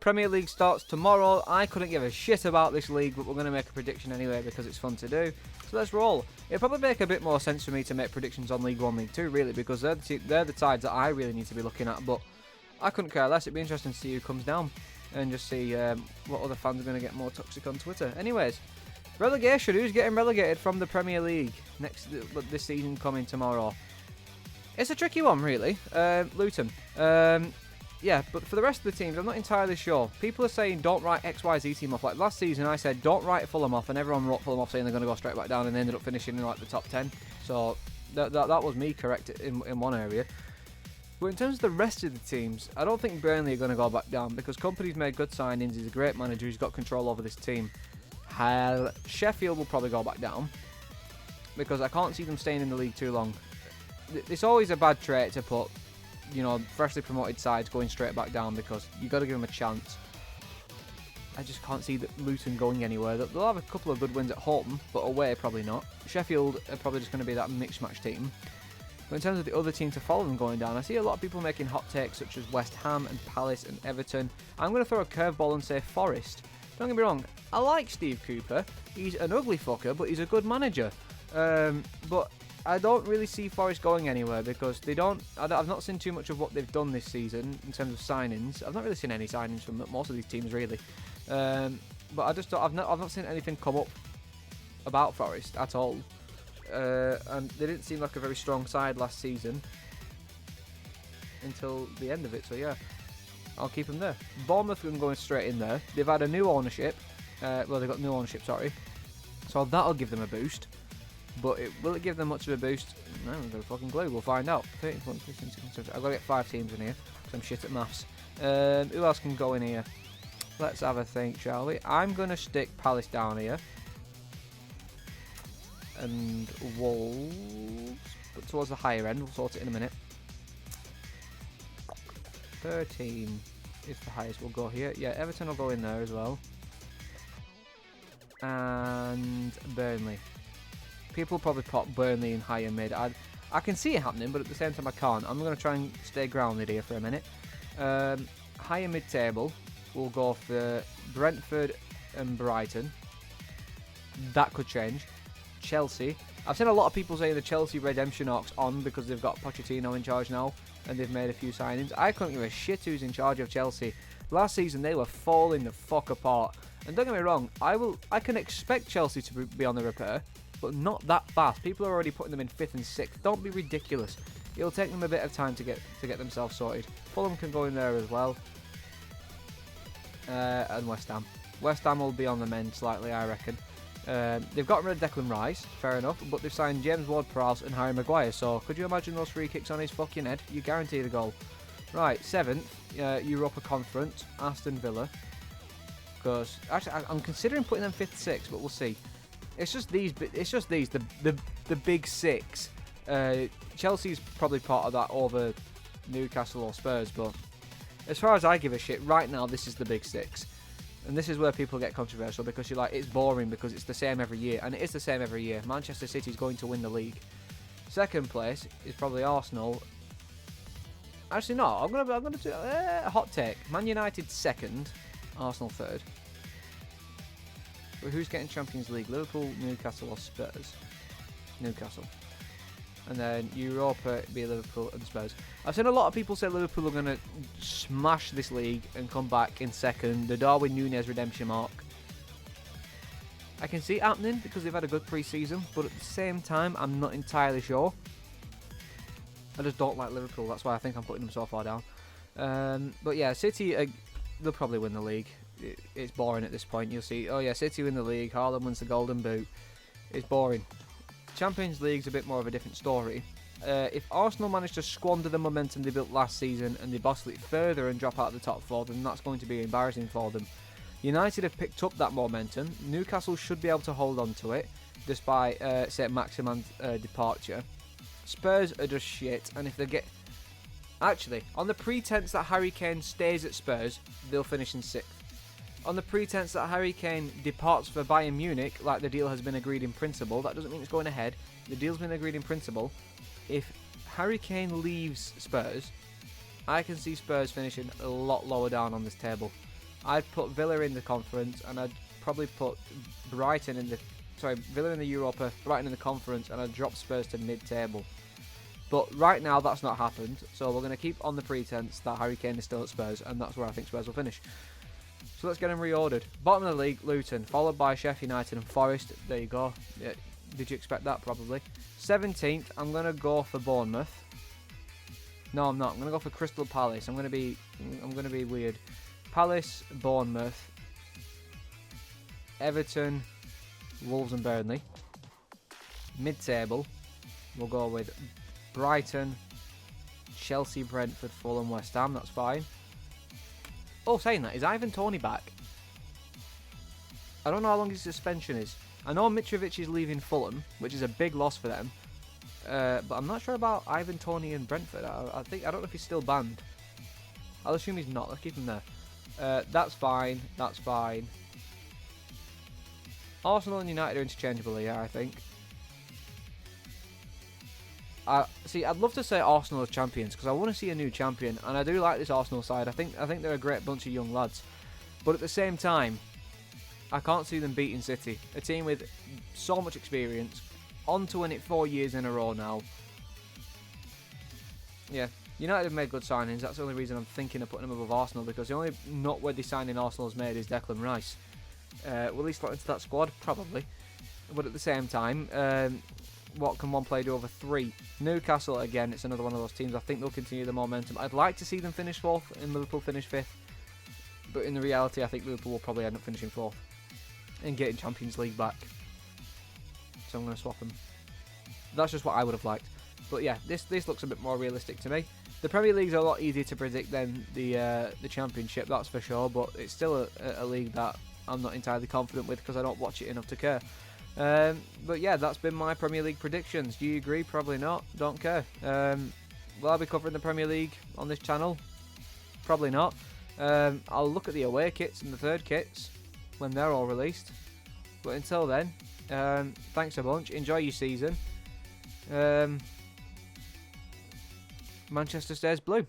Premier League starts tomorrow. I couldn't give a shit about this league, but we're going to make a prediction anyway because it's fun to do. So let's roll. It'll probably make a bit more sense for me to make predictions on League 1, League 2, really, because they're the sides that I really need to be looking at. But I couldn't care less. It'd be interesting to see who comes down and just see what other fans are going to get more toxic on Twitter. Anyways, relegation. Who's getting relegated from the Premier League this season coming tomorrow? It's a tricky one, really. Luton. Yeah, but for the rest of the teams, I'm not entirely sure. People are saying don't write XYZ team off. Like last season, I said don't write Fulham off, and everyone wrote Fulham off saying they're going to go straight back down, and they ended up finishing in like the top 10. So that was me correct in one area. But in terms of the rest of the teams, I don't think Burnley are going to go back down because Kompany's made good signings. He's a great manager. He's got control over this team. Sheffield will probably go back down because I can't see them staying in the league too long. It's always a bad trait to put, freshly promoted sides going straight back down because you got to give them a chance. I just can't see that Luton going anywhere. They'll have a couple of good wins at home, but away probably not. Sheffield are probably just going to be that mixed match team. But in terms of the other team to follow them going down, I see a lot of people making hot takes such as West Ham and Palace and Everton. I'm going to throw a curveball and say Forest. Don't get me wrong, I like Steve Cooper. He's an ugly fucker, but he's a good manager. But I don't really see Forest going anywhere because I've not seen too much of what they've done this season in terms of signings. I've not really seen any signings from most of these teams really. But I just don't, I've not seen anything come up about Forest at all. And they didn't seem like a very strong side last season until the end of it. So yeah, I'll keep them there. Bournemouth are going straight in there. They've had a new ownership. They've got new ownership, sorry. So that'll give them a boost. But will it give them much of a boost? No, I've got a fucking clue. We'll find out. 13, 14, 15, 16, 17. I've got to get 5 teams in here because I'm shit at maths. Who else can go in here? Let's have a think, shall we? I'm going to stick Palace down here. And Wolves. But towards the higher end. We'll sort it in a minute. 13 is the highest. We'll go here. Yeah, Everton will go in there as well. And Burnley. People probably put Burnley in higher mid. I can see it happening, but at the same time I can't. I'm going to try and stay grounded here for a minute. Higher mid-table, we'll go for Brentford and Brighton. That could change. Chelsea. I've seen a lot of people saying the Chelsea redemption arc's on because they've got Pochettino in charge now and they've made a few signings. I couldn't give a shit who's in charge of Chelsea. Last season they were falling the fuck apart. And don't get me wrong, I can expect Chelsea to be on the repair, but not that fast. People are already putting them in 5th and 6th. Don't be ridiculous. It'll take them a bit of time to get themselves sorted. Fulham can go in there as well. And West Ham. West Ham will be on the mend slightly, I reckon. They've got rid of Declan Rice, fair enough, but they've signed James Ward-Prowse and Harry Maguire, so could you imagine those free kicks on his fucking head? You guarantee the goal. Right, 7th, Europa Conference, Aston Villa. Because actually, I'm considering putting them 5th, 6th, but we'll see. It's just these, the big 6. Chelsea's probably part of that over Newcastle or Spurs, but as far as I give a shit, right now this is the big 6. And this is where people get controversial because you're like, it's boring because it's the same every year. And it is the same every year. Manchester City's going to win the league. 2nd place is probably Arsenal. Actually, no. I'm gonna do a hot take. Man United 2nd, Arsenal 3rd. But who's getting Champions League? Liverpool, Newcastle, or Spurs? Newcastle. And then Europa be Liverpool and Spurs. I've seen a lot of people say Liverpool are going to smash this league and come back in 2nd. The Darwin Núñez redemption mark. I can see it happening because they've had a good pre-season, but at the same time, I'm not entirely sure. I just don't like Liverpool. That's why I think I'm putting them so far down. But yeah, City, they'll probably win the league. It's boring at this point. You'll see, oh yeah, City win the league. Haaland wins the Golden Boot. It's boring. Champions League's a bit more of a different story. If Arsenal manage to squander the momentum they built last season and they bostle it further and drop out of the top 4, then that's going to be embarrassing for them. United have picked up that momentum. Newcastle should be able to hold on to it, despite Saint-Maximin's departure. Spurs are just shit, and if they get... Actually, on the pretense that Harry Kane stays at Spurs, they'll finish in 6th. On the pretense that Harry Kane departs for Bayern Munich, like the deal has been agreed in principle, that doesn't mean it's going ahead. The deal's been agreed in principle. If Harry Kane leaves Spurs, I can see Spurs finishing a lot lower down on this table. I'd put Villa in the conference, and I'd probably put Brighton in the... Sorry, Villa in the Europa, Brighton in the conference, and I'd drop Spurs to mid-table. But right now, that's not happened, so we're going to keep on the pretense that Harry Kane is still at Spurs, and that's where I think Spurs will finish. So let's get them reordered. Bottom of the league, Luton, followed by Sheffield United and Forest. There you go. Yeah, did you expect that? Probably. 17th, I'm going to go for Bournemouth. No, I'm not. I'm going to go for Crystal Palace. I'm going to be weird. Palace, Bournemouth, Everton, Wolves and Burnley. Mid-table, we'll go with Brighton, Chelsea, Brentford, Fulham, West Ham. That's fine. Oh, saying that, is Ivan Toney back? I don't know how long his suspension is. I know Mitrovic is leaving Fulham, which is a big loss for them. But I'm not sure about Ivan Toney and Brentford. I don't know if he's still banned. I'll assume he's not. Let's keep him there. That's fine. That's fine. Arsenal and United are interchangeable here, I think. See, I'd love to say Arsenal as champions because I want to see a new champion, and I do like this Arsenal side. I think they're a great bunch of young lads, but at the same time, I can't see them beating City, a team with so much experience, on to win it 4 years in a row now. Yeah, United have made good signings. That's the only reason I'm thinking of putting them above Arsenal, because the only noteworthy signing Arsenal has made is Declan Rice. Will he slot into that squad? Probably, but at the same time, what can one player do over 3? Newcastle, again, it's another one of those teams. I think they'll continue the momentum. I'd like to see them finish 4th and Liverpool finish 5th. But in the reality, I think Liverpool will probably end up finishing 4th and getting Champions League back. So I'm going to swap them. That's just what I would have liked. But yeah, this looks a bit more realistic to me. The Premier League's a lot easier to predict than the Championship, that's for sure. But it's still a league that I'm not entirely confident with because I don't watch it enough to care. But yeah, that's been my Premier League predictions. Do you agree? Probably not. Don't care. Will I be covering the Premier League on this channel? Probably not. I'll look at the away kits and the third kits when they're all released. But until then, thanks a bunch. Enjoy your season. Manchester stays blue.